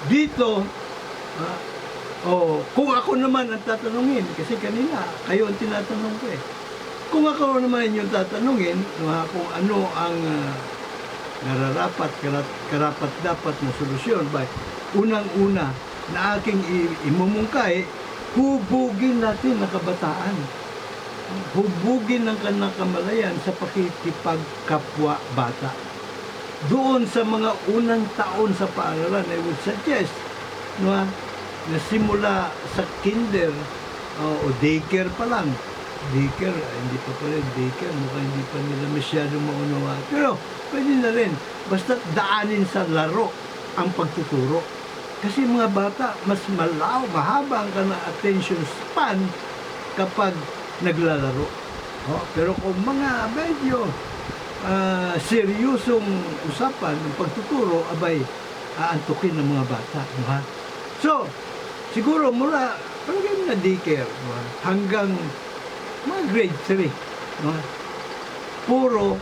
Dito, kung ako naman ang tatanungin, kasi kanina, kayo ang tinatanong ko eh. Kung ako naman yung tatanungin, kung ano ang nararapat, karapat-dapat na solusyon, unang-una na aking imumungkay, hubugin natin ang kabataan. Hubugin ang kanang kamalayan sa pakikipagkapwa bata. Doon sa mga unang taon sa paaralan, I would suggest na simula sa kinder o daycare pa lang. Daycare, hindi pa pala daycare, mukhang hindi pa nila masyadong maunawa. Pero pwede na rin, basta daanin sa laro ang pagtuturo. Kasi mga bata, mas mahaba ang kanang attention span kapag naglalaro. Pero kung mga medyo seryosong usapan ng pagtuturo, abay, aantukin ng mga bata. So, siguro mula, palagay na daycare, hanggang mga grade 3, puro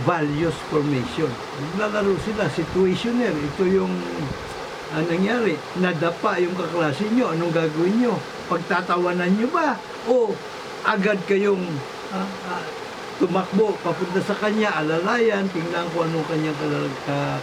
values formation. Naglalaro sila, situationer. Ito yung nangyari, nadapa yung kaklase nyo, anong gagawin nyo? Pagtatawanan nyo ba? O agad kayong tumakbo, papunta sa kanya, alalayan, tingnan ko anong kanyang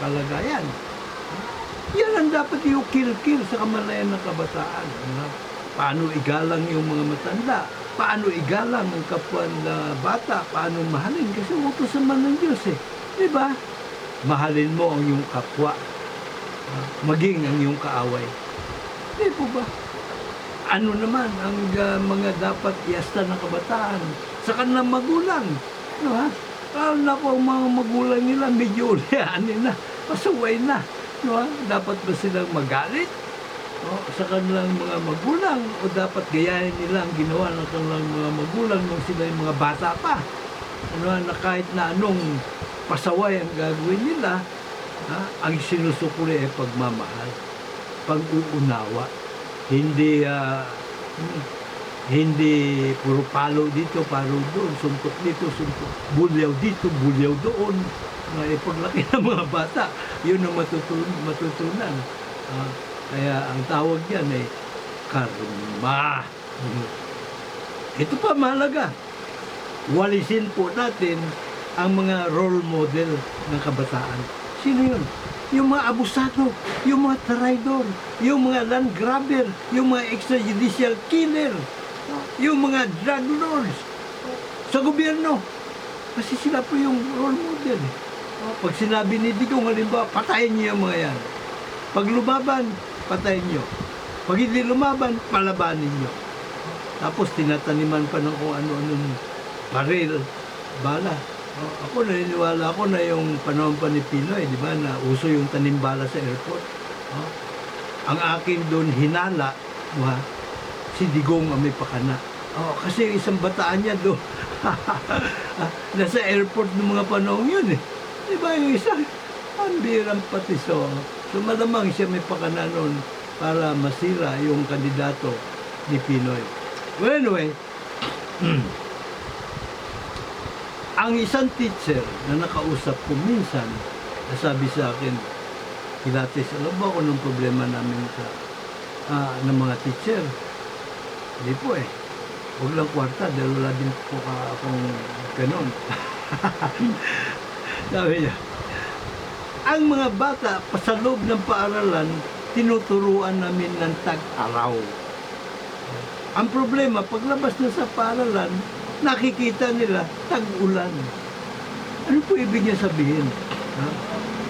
kalagayan. Yan ang dapat yung kill sa kamalayan ng kabataan. Paano igalang yung mga matanda? Paano igalang ang kapwa na bata? Paano mahalin? Kasi utos naman ng Diyos eh. Diba? Mahalin mo ang iyong kapwa. Maging ang iyong kaaway. Di po ba? Ano naman ang mga dapat iasta ng kabataan sa kanilang magulang? Diba? Kala ko ang mga magulang nila medyo ulianin na, pasaway na. Diba? Dapat ba silang magalit sa kanilang mga magulang o dapat gayahin nila ang ginawa ng kanilang mga magulang nung sila yung mga bata pa? Na kahit na anong pasaway ang gagawin nila, ang sinusukuli ay pagmamahal, pag-uunawa. Hindi puro palo dito, palo doon, suntok dito, suntok, bulyaw dito, bulyaw doon. Paglaki ng mga bata, yun ang matutunan. Kaya ang tawag yan ay karma. Ito pa mahalaga. Walisin po natin ang mga role model ng kabataan. Sino yun? Yung mga abusado, yung mga traidor, yung mga land grabber, yung mga extrajudicial killer, yung mga drug lords sa gobyerno. Kasi sila po yung role model. Pag sinabi ni Digong, halimbawa, patayin niyo yung mga yan. Pag lumaban, patayin niyo. Pag hindi lumaban, palabanin niyo. Tapos tinataniman pa ng kung ano-anong baril, bala. Ako naniniwala ako na yung panahon pa ni Pinoy, di ba, na uso yung tanimbala sa airport. Ang akin doon hinala, si Digong ang may pakana. Kasi isang bataan niya doon, nasa airport ng mga panahon yun eh. Di ba yung isang pambirang patiso. So malamang siya may pakana noon para masira yung kandidato ni Pinoy. Well, anyway, ang isang teacher na nakausap ko minsan, nasabi sa akin, Pilates, alam ba kung anong problema namin ng mga teacher? Hindi po eh. Huwag lang kwarta, dahil wala din po akong ganon. Sabi niya, ang mga bata, sa loob ng paaralan, tinuturuan namin ng tag-araw. Ang problema, paglabas na sa paaralan, nakikita nila tag-ulan. Ano po ibig niya sabihin?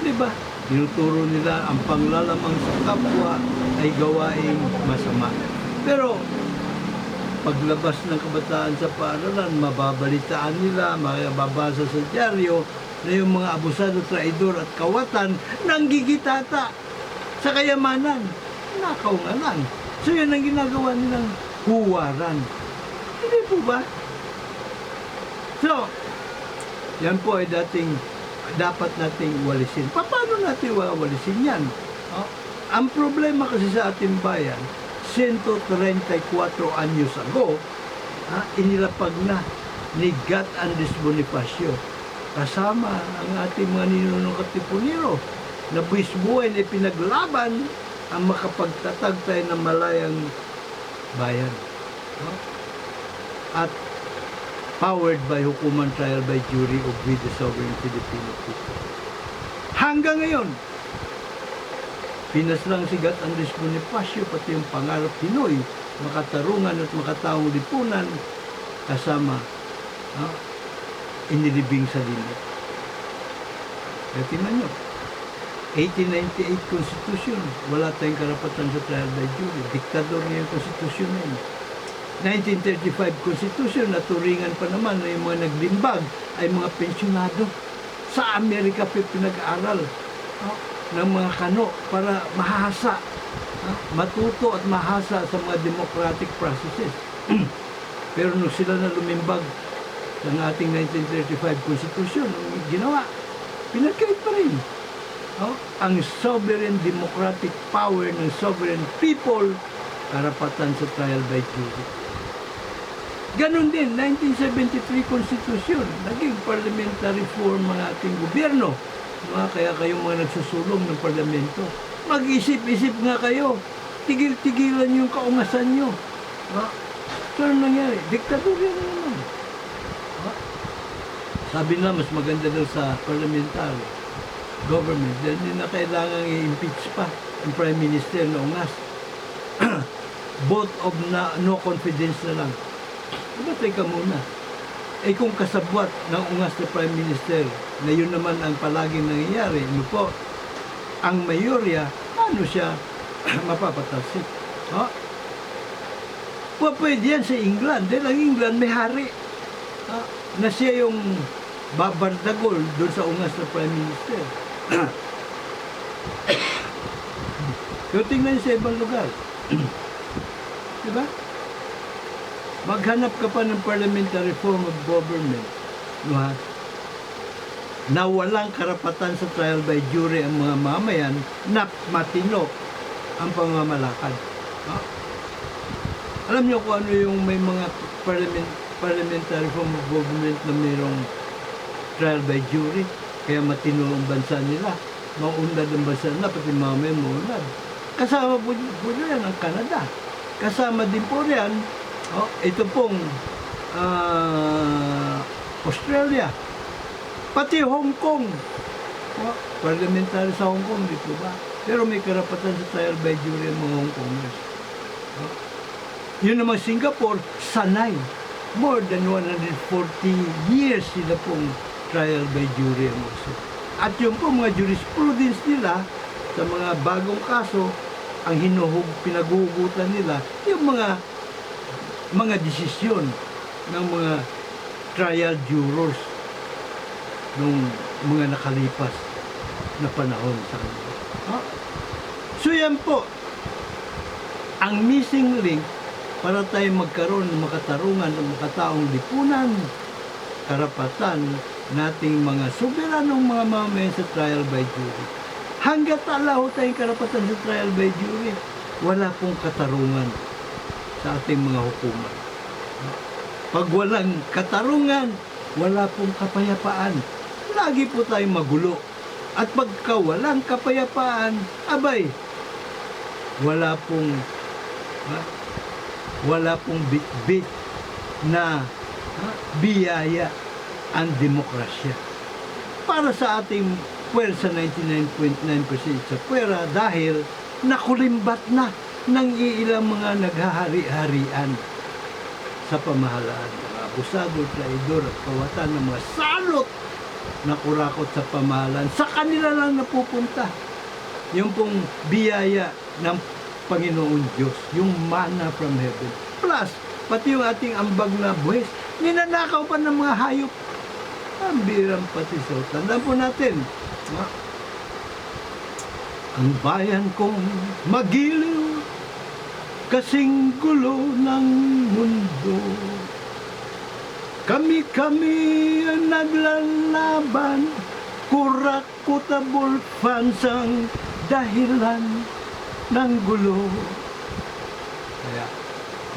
Diba? Tinuturo nila ang panglalamang sa kapwa ay gawaing masama. Pero paglabas ng kabataan sa paaralan, mababalitaan nila, mababasa sa dyaryo na yung mga abusado, traidor at kawatan nanggigitata sa kayamanan. Nakaw nga lang. So yan ang ginagawa nilang huwaran. Hindi po ba? So, yan po ay dapat nating walisin. Paano natin walisin yan? Ang problema kasi sa ating bayan, 134 anyos ago, inilapag na ni Gat Andres Bonifacio. Kasama ang ating mga ninunong katipunero na buwis buhay na pinaglaban ang makapagtatag tayo ng malayang bayan. No? At powered by hukuman trial by jury of with the sovereign Filipino people. Hanggang ngayon, Pinas lang sigat Andres Bonifacio, pati yung pangarap Pinoy, makatarungan at makataong lipunan, kasama inilibing sa limit. Kaya tingnan nyo, 1898 Constitution, wala tayong karapatan sa trial by jury. Diktador niya yung Constitution na yun. 1935 Constitution, naturingan pa naman na yung mga naglimbag ay mga pensyonado. Sa Amerika pinag-aaral ng mga kano para mahasa, matuto at mahasa sa mga democratic processes. Pero nung sila na lumimbag ng ating 1935 Constitution, ang ginawa, pinagkait pa rin. Ang sovereign democratic power ng sovereign people, karapatan sa trial by jury. Ganon din, 1973 Constitution, naging parliamentary form ng ating gobyerno. Kaya kayong mga nagsusulong ng parlamento, mag-isip-isip nga kayo, tigil-tigilan yung kaungasan nyo. So, ano nangyari? Diktadurya na naman. Sabi na, mas maganda daw sa parliamentary government dahil hindi na kailangan i-impeach pa ang Prime Minister na ungas. Vote of no confidence na lang. Diba, teka muna. Kung kasabwat ng ungas na Prime Minister, na yun naman ang palaging nangyayari, ano po, ang mayorya, ano siya mapapatasik? Pwede yan sa England. Dahil ang England may hari. Na siya yung babardagol doon sa ungas na Prime Minister. Pero tingnan sa ibang lugar. Diba? Maghanap ka pa ng parliamentary form of government, na walang karapatan sa trial by jury ang mga mamayan na matino ang pamamalakad. Alam niyo kung ano yung may mga parliamentary form of government na mayroong trial by jury, kaya matino ang bansa nila, maunlad ang bansa nila, pati mamayan maunlad. Kasama po yan ang Canada. Kasama din po yan ito pong Australia, pati Hong Kong. Parliamentary sa Hong Kong, dito ba? Pero may karapatan sa trial by jury ang mga Hong Kongers. Yun naman Singapore, sanay. More than 140 years sila pong trial by jury ang uso. At yung po mga jurisprudence nila sa mga bagong kaso, ang pinaghuhugutan nila, yung mga desisyon ng mga trial jurors nung mga nakalipas na panahon sa kanila. So yan po, ang missing link para tayo magkaroon ng makatarungan ng makataong lipunan, karapatan nating mga soberanong mga mamayan sa trial by jury. Hanggat alaho tayong karapatan sa trial by jury, wala pong katarungan sa ating mga hukuman. Pag walang katarungan, wala pong kapayapaan. Lagi po tayong magulo. At pagka walang kapayapaan, abay, wala pong bit-bit na biyaya ang demokrasya. Para sa ating puwersa, 99.9% sa pwera dahil nakulimbat na ng ilang mga naghahari-harian sa pamahalaan. Mga abusado, traidor at kawatan ng mga salot na kurakot sa pamahalaan. Sa kanila lang napupunta yung pong biyaya ng Panginoon Diyos, yung manna from heaven. Plus, pati yung ating ambag na buwis, ninanakaw pa ng mga hayop. Ang birang pati so. Tandaan po natin, ang bayan kong magiliw, kasing gulo ng mundo. Kami-kami ang naglalaban, kurak-kutabol fans ang dahilan ng gulo. Kaya,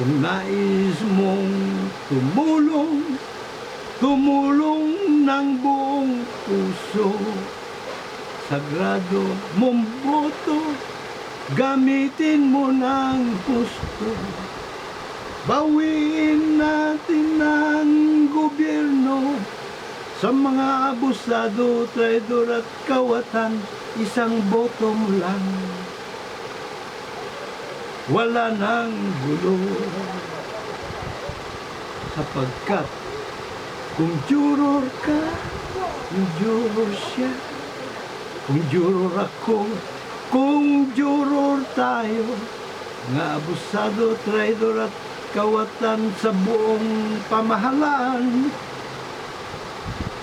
kung nais mong tumulong ng buong puso, sagrado mong boto, Gamitin mo ng gusto. Bawiin natin ang gobyerno sa mga abusado, traidor at kawatan. Isang boto mo lang. Wala nang gulo. Sapagkat kung juror ka, yung juror siya. Kung juror ako, kung juror tayo, mga abusado, traidor at kawatan sa buong pamahalaan,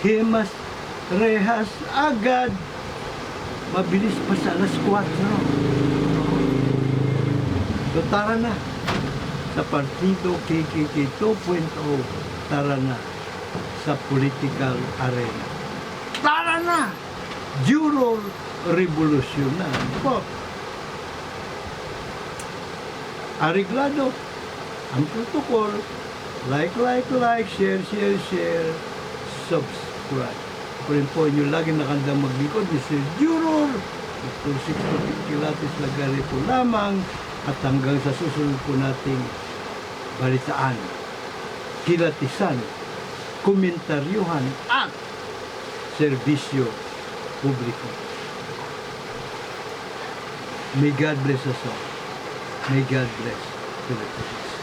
himas, rehas agad, mabilis pa sa alas 4. So tara na sa Partido KKK 2.0, tara na sa political arena. Tara na! Juror revolution na. Po. Ariglado ang protocol. Like, share, subscribe. Ako rin po inyo lagi nakandang maglingkod, Mr. Juror. Dr. Sixto Kilatis Lagari po lamang. At hanggang sa susunod po nating balitaan, kilatisan, komentaryuhan at serbisyo publiko. May God bless us all. May God bless Philippines.